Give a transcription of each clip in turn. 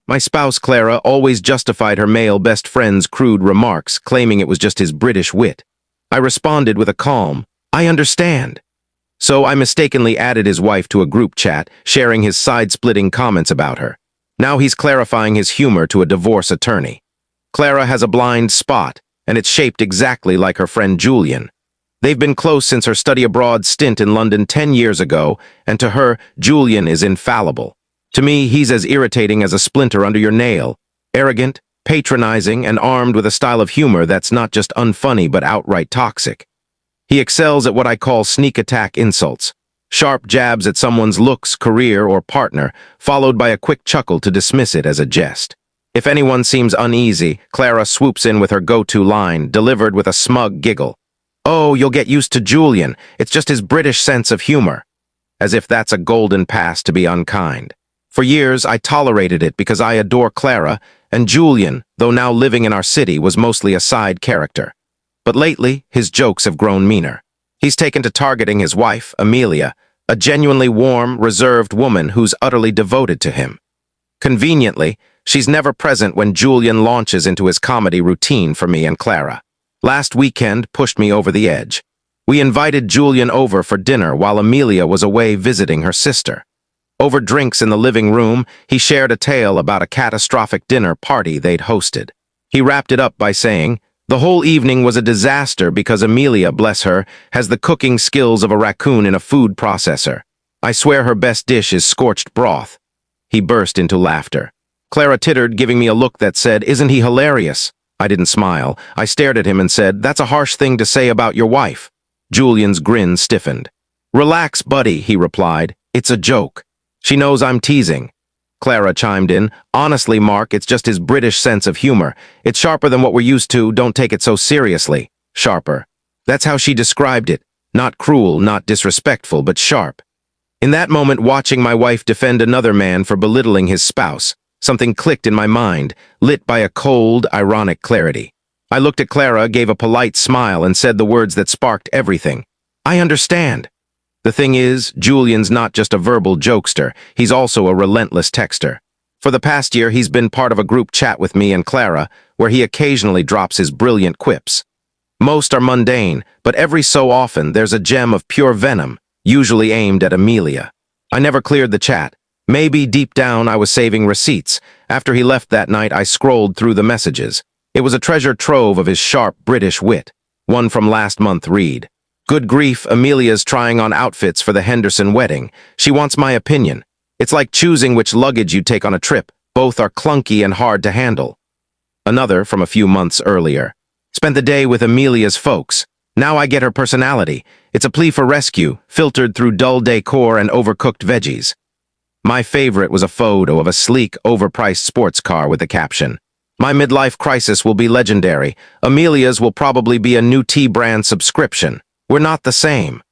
My spouse, Clara, always justified her male best friend's crude remarks, claiming it was just his British wit. I responded with a calm, "I understand." So I mistakenly added his wife to a group chat, sharing his side-splitting comments about her. Now he's clarifying his humor to a divorce attorney. Clara has a blind spot, and it's shaped exactly like her friend Julian. They've been close since her study abroad stint in London 10 years ago, and to her, Julian is infallible. To me, he's as irritating as a splinter under your nail, arrogant, patronizing, and armed with a style of humor that's not just unfunny but outright toxic. He excels at what I call sneak attack insults, sharp jabs at someone's looks, career, or partner, followed by a quick chuckle to dismiss it as a jest. If anyone seems uneasy, Clara swoops in with her go-to line, delivered with a smug giggle. "Oh, you'll get used to Julian. It's just his British sense of humor." As if that's a golden pass to be unkind. For years, I tolerated it because I adore Clara, and Julian, though now living in our city, was mostly a side character. But lately, his jokes have grown meaner. He's taken to targeting his wife, Amelia, a genuinely warm, reserved woman who's utterly devoted to him. Conveniently, she's never present when Julian launches into his comedy routine for me and Clara. Last weekend pushed me over the edge. We invited Julian over for dinner while Amelia was away visiting her sister. Over drinks in the living room, he shared a tale about a catastrophic dinner party they'd hosted. He wrapped it up by saying, "The whole evening was a disaster because Amelia, bless her, has the cooking skills of a raccoon in a food processor. I swear her best dish is scorched broth." He burst into laughter. Clara tittered, giving me a look that said, "Isn't he hilarious?" I didn't smile. I stared at him and said, "That's a harsh thing to say about your wife." Julian's grin stiffened. "Relax, buddy," he replied. "It's a joke. She knows I'm teasing." Clara chimed in, "Honestly, Mark, it's just his British sense of humor. It's sharper than what we're used to. Don't take it so seriously." Sharper. That's how she described it. Not cruel, not disrespectful, but sharp. In that moment, watching my wife defend another man for belittling his spouse, something clicked in my mind, lit by a cold, ironic clarity. I looked at Clara, gave a polite smile, and said the words that sparked everything. "I understand." The thing is, Julian's not just a verbal jokester, he's also a relentless texter. For the past year, he's been part of a group chat with me and Clara, where he occasionally drops his brilliant quips. Most are mundane, but every so often there's a gem of pure venom, usually aimed at Amelia. I never cleared the chat. Maybe deep down I was saving receipts. After he left that night, I scrolled through the messages. It was a treasure trove of his sharp British wit. One from last month read, "Good grief, Amelia's trying on outfits for the Henderson wedding. She wants my opinion. It's like choosing which luggage you take on a trip. Both are clunky and hard to handle." Another from a few months earlier. "Spent the day with Amelia's folks. Now I get her personality. It's a plea for rescue, filtered through dull decor and overcooked veggies." My favorite was a photo of a sleek, overpriced sports car with the caption, "My midlife crisis will be legendary. Amelia's will probably be a new T-brand subscription. We're not the same."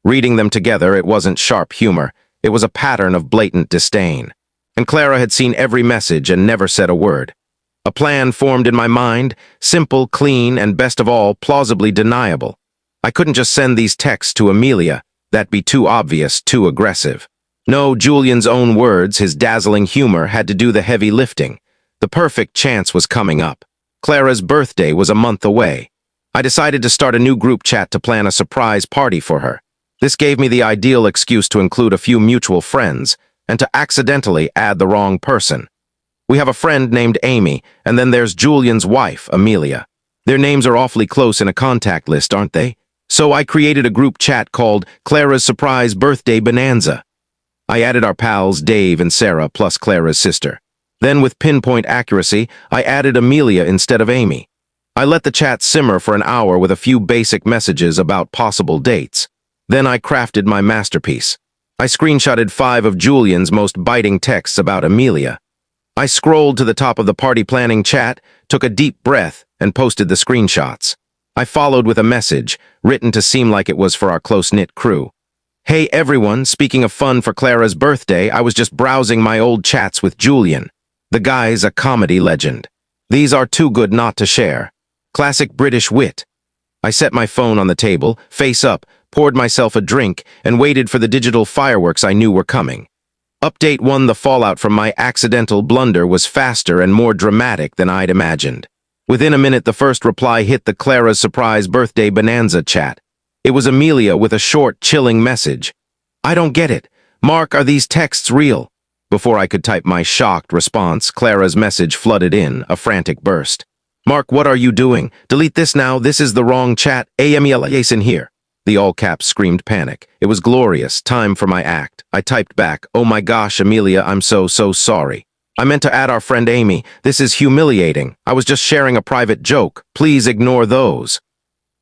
Reading them together, it wasn't sharp humor. It was a pattern of blatant disdain. And Clara had seen every message and never said a word. A plan formed in my mind, simple, clean, and best of all, plausibly deniable. I couldn't just send these texts to Amelia. That'd be too obvious, too aggressive. No, Julian's own words, his dazzling humor, had to do the heavy lifting. The perfect chance was coming up. Clara's birthday was a month away. I decided to start a new group chat to plan a surprise party for her. This gave me the ideal excuse to include a few mutual friends and to accidentally add the wrong person. We have a friend named Amy, and then there's Julian's wife, Amelia. Their names are awfully close in a contact list, aren't they? So I created a group chat called Clara's Surprise Birthday Bonanza. I added our pals Dave and Sarah plus Clara's sister. Then with pinpoint accuracy, I added Amelia instead of Amy. I let the chat simmer for an hour with a few basic messages about possible dates. Then I crafted my masterpiece. I screenshotted 5 of Julian's most biting texts about Amelia. I scrolled to the top of the party planning chat, took a deep breath, and posted the screenshots. I followed with a message, written to seem like it was for our close-knit crew. "Hey everyone, speaking of fun for Clara's birthday, I was just browsing my old chats with Julian. The guy's a comedy legend. These are too good not to share. Classic British wit." I set my phone on the table, face up, poured myself a drink, and waited for the digital fireworks I knew were coming. Update 1: The fallout from my accidental blunder was faster and more dramatic than I'd imagined. Within a minute, the first reply hit the Clara's surprise birthday bonanza chat. It was Amelia with a short, chilling message. "I don't get it. Mark, are these texts real?" Before I could type my shocked response, Clara's message flooded in, a frantic burst. "Mark, what are you doing? Delete this now. This is the wrong chat. Amelia in here." The all-caps screamed panic. It was glorious. Time for my act. I typed back, "Oh my gosh, Amelia, I'm so sorry. I meant to add our friend Amy. This is humiliating. I was just sharing a private joke. Please ignore those."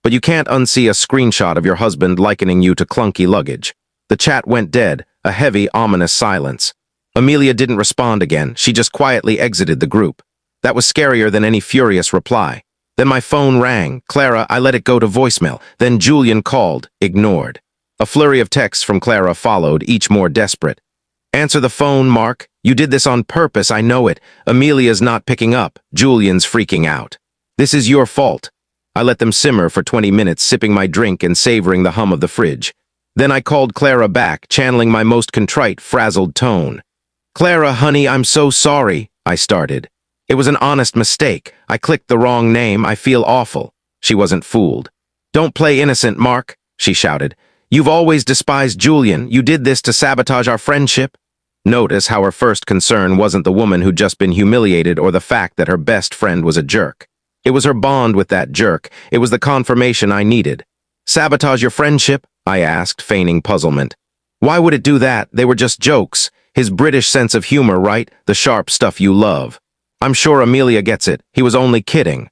But you can't unsee a screenshot of your husband likening you to clunky luggage. The chat went dead, a heavy, ominous silence. Amelia didn't respond again. She just quietly exited the group. That was scarier than any furious reply. Then my phone rang. "Clara, I let it go to voicemail." Then Julian called, ignored. A flurry of texts from Clara followed, each more desperate. "Answer the phone, Mark. You did this on purpose, I know it. Amelia's not picking up. Julian's freaking out. This is your fault." I let them simmer for 20 minutes, sipping my drink and savoring the hum of the fridge. Then I called Clara back, channeling my most contrite, frazzled tone. "Clara, honey, I'm so sorry," I started. "It was an honest mistake. I clicked the wrong name. I feel awful." She wasn't fooled. "Don't play innocent, Mark," she shouted. "You've always despised Julian. You did this to sabotage our friendship." Notice how her first concern wasn't the woman who'd just been humiliated or the fact that her best friend was a jerk. It was her bond with that jerk. It was the confirmation I needed. "Sabotage your friendship?" I asked, feigning puzzlement. "Why would it do that? They were just jokes. His British sense of humor, right? The sharp stuff you love. I'm sure Amelia gets it. He was only kidding."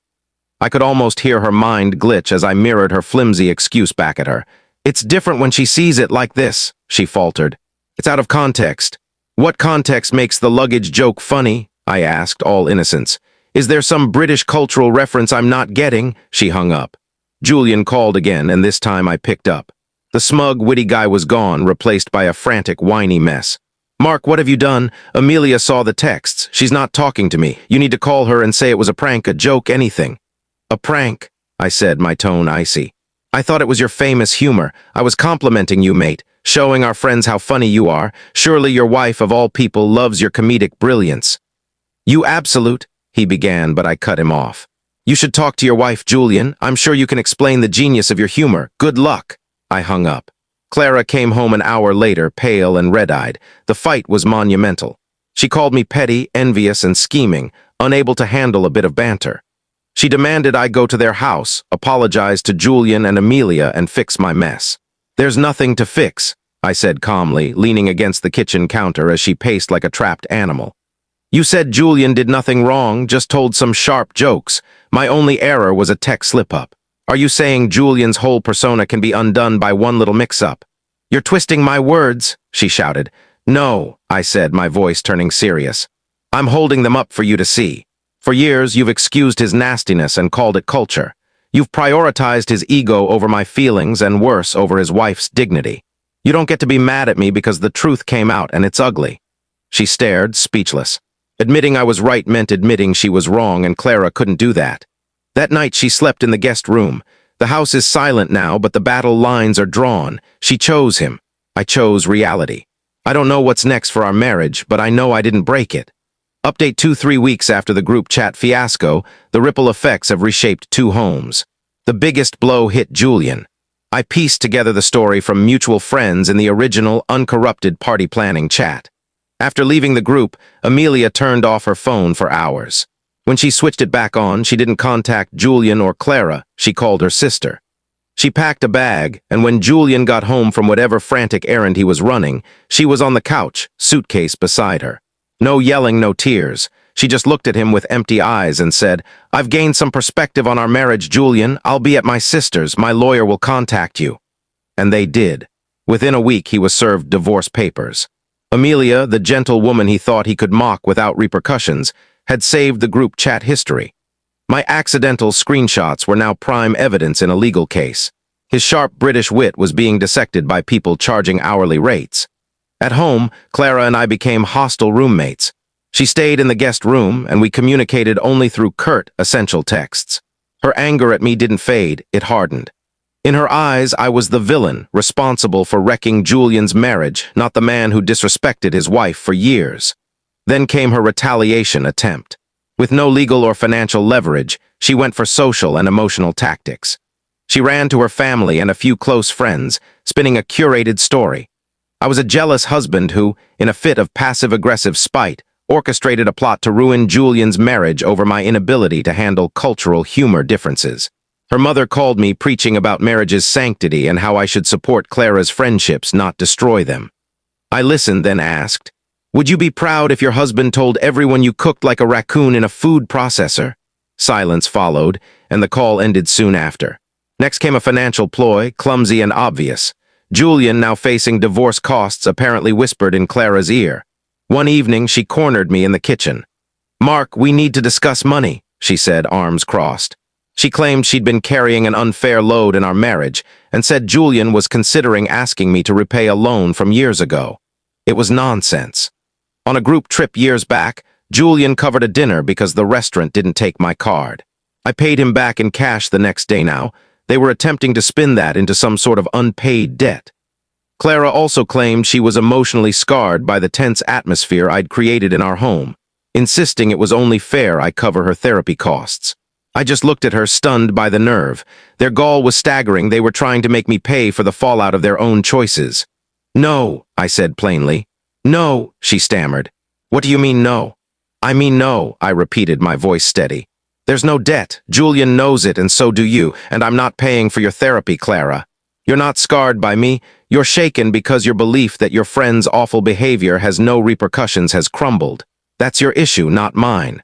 I could almost hear her mind glitch as I mirrored her flimsy excuse back at her. "It's different when she sees it like this," she faltered. "It's out of context." "What context makes the luggage joke funny?" I asked, all innocence. "Is there some British cultural reference I'm not getting?" She hung up. Julian called again, and this time I picked up. The smug, witty guy was gone, replaced by a frantic, whiny mess. "Mark, what have you done? Amelia saw the texts. She's not talking to me. You need to call her and say it was a prank, a joke, anything." "A prank?" I said, my tone icy. "I thought it was your famous humor. I was complimenting you, mate, showing our friends how funny you are. Surely your wife, of all people, loves your comedic brilliance." "You absolute," he began, but I cut him off. "You should talk to your wife, Julian. I'm sure you can explain the genius of your humor. Good luck." I hung up. Clara came home an hour later, pale and red-eyed. The fight was monumental. She called me petty, envious, and scheming, unable to handle a bit of banter. She demanded I go to their house, apologize to Julian and Amelia, and fix my mess. "There's nothing to fix," I said calmly, leaning against the kitchen counter as she paced like a trapped animal. "You said Julian did nothing wrong, just told some sharp jokes. My only error was a tech slip-up. Are you saying Julian's whole persona can be undone by one little mix-up?" "You're twisting my words," she shouted. "No," I said, my voice turning serious. "I'm holding them up for you to see. For years, you've excused his nastiness and called it culture. You've prioritized his ego over my feelings and, worse, over his wife's dignity. You don't get to be mad at me because the truth came out and it's ugly." She stared, speechless. Admitting I was right meant admitting she was wrong, and Clara couldn't do that. That night she slept in the guest room. The house is silent now, but the battle lines are drawn. She chose him. I chose reality. I don't know what's next for our marriage, but I know I didn't break it. Update 2-3 weeks after the group chat fiasco, the ripple effects have reshaped 2 homes. The biggest blow hit Julian. I pieced together the story from mutual friends in the original, uncorrupted party planning chat. After leaving the group, Amelia turned off her phone for hours. When she switched it back on, she didn't contact Julian or Clara. She called her sister. She packed a bag, and when Julian got home from whatever frantic errand he was running, she was on the couch, suitcase beside her. No yelling, no tears. She just looked at him with empty eyes and said, "I've gained some perspective on our marriage, Julian. I'll be at my sister's. My lawyer will contact you." And they did. Within a week, he was served divorce papers. Amelia, the gentle woman he thought he could mock without repercussions, had saved the group chat history. My accidental screenshots were now prime evidence in a legal case. His sharp British wit was being dissected by people charging hourly rates. At home, Clara and I became hostile roommates. She stayed in the guest room, and we communicated only through curt, essential texts. Her anger at me didn't fade, it hardened. In her eyes, I was the villain, responsible for wrecking Julian's marriage, not the man who disrespected his wife for years. Then came her retaliation attempt. With no legal or financial leverage, she went for social and emotional tactics. She ran to her family and a few close friends, spinning a curated story. I was a jealous husband who, in a fit of passive-aggressive spite, orchestrated a plot to ruin Julian's marriage over my inability to handle cultural humor differences. Her mother called me preaching about marriage's sanctity and how I should support Clara's friendships, not destroy them. I listened, then asked, "Would you be proud if your husband told everyone you cooked like a raccoon in a food processor?" Silence followed, and the call ended soon after. Next came a financial ploy, clumsy and obvious. Julian, now facing divorce costs, apparently whispered in Clara's ear. One evening, she cornered me in the kitchen. "Mark, we need to discuss money," she said, arms crossed. She claimed she'd been carrying an unfair load in our marriage and said Julian was considering asking me to repay a loan from years ago. It was nonsense. On a group trip years back, Julian covered a dinner because the restaurant didn't take my card. I paid him back in cash the next day now. They were attempting to spin that into some sort of unpaid debt. Clara also claimed she was emotionally scarred by the tense atmosphere I'd created in our home, insisting it was only fair I cover her therapy costs. I just looked at her, stunned by the nerve. Their gall was staggering. They were trying to make me pay for the fallout of their own choices. "No," I said plainly. "No," she stammered. "What do you mean no?" "I mean no," I repeated, my voice steady. "There's no debt. Julian knows it, and so do you, and I'm not paying for your therapy, Clara. You're not scarred by me. You're shaken because your belief that your friend's awful behavior has no repercussions has crumbled. That's your issue, not mine."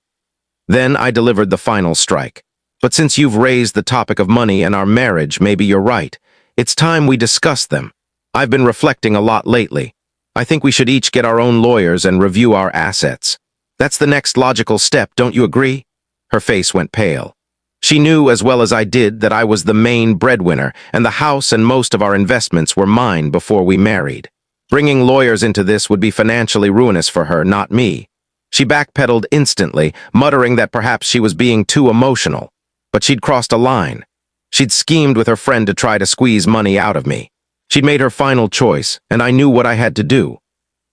Then I delivered the final strike. "But since you've raised the topic of money and our marriage, maybe you're right. It's time we discuss them. I've been reflecting a lot lately. I think we should each get our own lawyers and review our assets. That's the next logical step, don't you agree?" Her face went pale. She knew as well as I did that I was the main breadwinner, and the house and most of our investments were mine before we married. Bringing lawyers into this would be financially ruinous for her, not me. She backpedaled instantly, muttering that perhaps she was being too emotional. But she'd crossed a line. She'd schemed with her friend to try to squeeze money out of me. She'd made her final choice, and I knew what I had to do.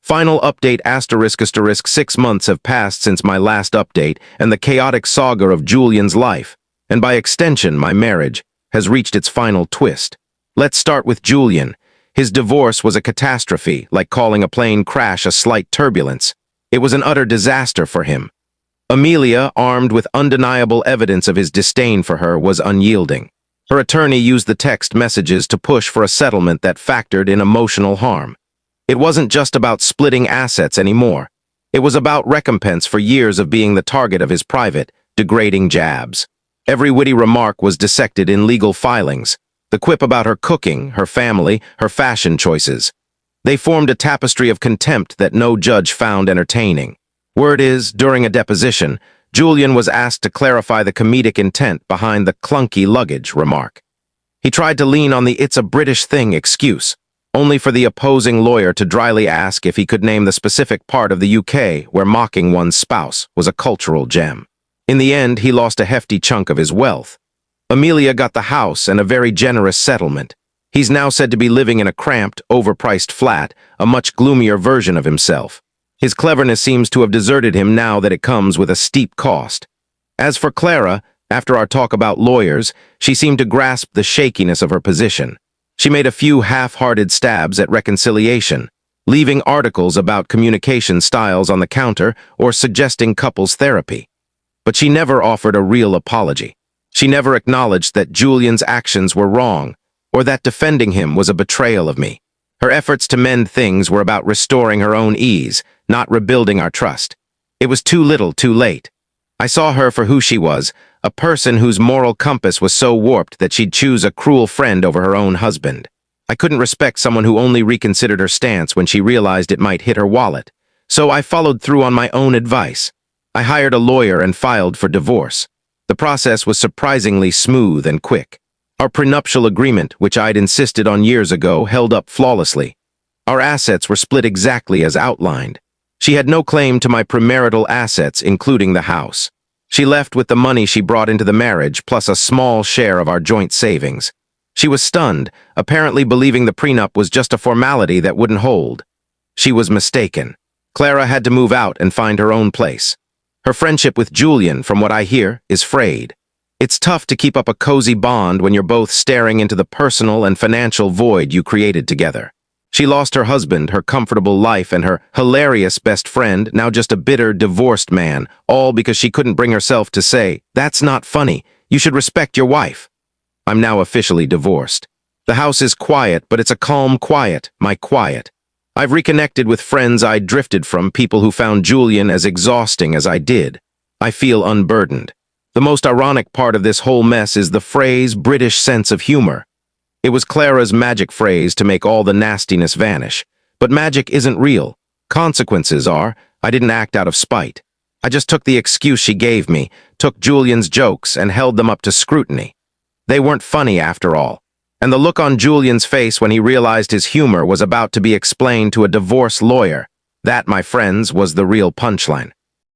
Final update ***. 6 months have passed since my last update, and the chaotic saga of Julian's life, and by extension my marriage, has reached its final twist. Let's start with Julian. His divorce was a catastrophe, like calling a plane crash a slight turbulence. It was an utter disaster for him. Amelia, armed with undeniable evidence of his disdain for her, was unyielding. Her attorney used the text messages to push for a settlement that factored in emotional harm. It wasn't just about splitting assets anymore. It was about recompense for years of being the target of his private, degrading jabs. Every witty remark was dissected in legal filings. The quip about her cooking, her family, her fashion choices. They formed a tapestry of contempt that no judge found entertaining. Word is, during a deposition, Julian was asked to clarify the comedic intent behind the clunky luggage remark. He tried to lean on the "it's a British thing" excuse, only for the opposing lawyer to dryly ask if he could name the specific part of the UK where mocking one's spouse was a cultural gem. In the end, he lost a hefty chunk of his wealth. Amelia got the house and a very generous settlement. He's now said to be living in a cramped, overpriced flat, a much gloomier version of himself. His cleverness seems to have deserted him now that it comes with a steep cost. As for Clara, after our talk about lawyers, she seemed to grasp the shakiness of her position. She made a few half-hearted stabs at reconciliation, leaving articles about communication styles on the counter or suggesting couples therapy. But she never offered a real apology. She never acknowledged that Julian's actions were wrong, or that defending him was a betrayal of me. Her efforts to mend things were about restoring her own ease, not rebuilding our trust. It was too little, too late. I saw her for who she was, a person whose moral compass was so warped that she'd choose a cruel friend over her own husband. I couldn't respect someone who only reconsidered her stance when she realized it might hit her wallet. So I followed through on my own advice. I hired a lawyer and filed for divorce. The process was surprisingly smooth and quick. Our prenuptial agreement, which I'd insisted on years ago, held up flawlessly. Our assets were split exactly as outlined. She had no claim to my premarital assets, including the house. She left with the money she brought into the marriage, plus a small share of our joint savings. She was stunned, apparently believing the prenup was just a formality that wouldn't hold. She was mistaken. Clara had to move out and find her own place. Her friendship with Julian, from what I hear, is frayed. It's tough to keep up a cozy bond when you're both staring into the personal and financial void you created together. She lost her husband, her comfortable life, and her hilarious best friend, now just a bitter, divorced man, all because she couldn't bring herself to say, "That's not funny. You should respect your wife." I'm now officially divorced. The house is quiet, but it's a calm quiet, my quiet. I've reconnected with friends I drifted from, people who found Julian as exhausting as I did. I feel unburdened. The most ironic part of this whole mess is the phrase British sense of humor. It was Clara's magic phrase to make all the nastiness vanish. But magic isn't real. Consequences are. I didn't act out of spite. I just took the excuse she gave me, took Julian's jokes, and held them up to scrutiny. They weren't funny after all. And the look on Julian's face when he realized his humor was about to be explained to a divorce lawyer, that, my friends, was the real punchline.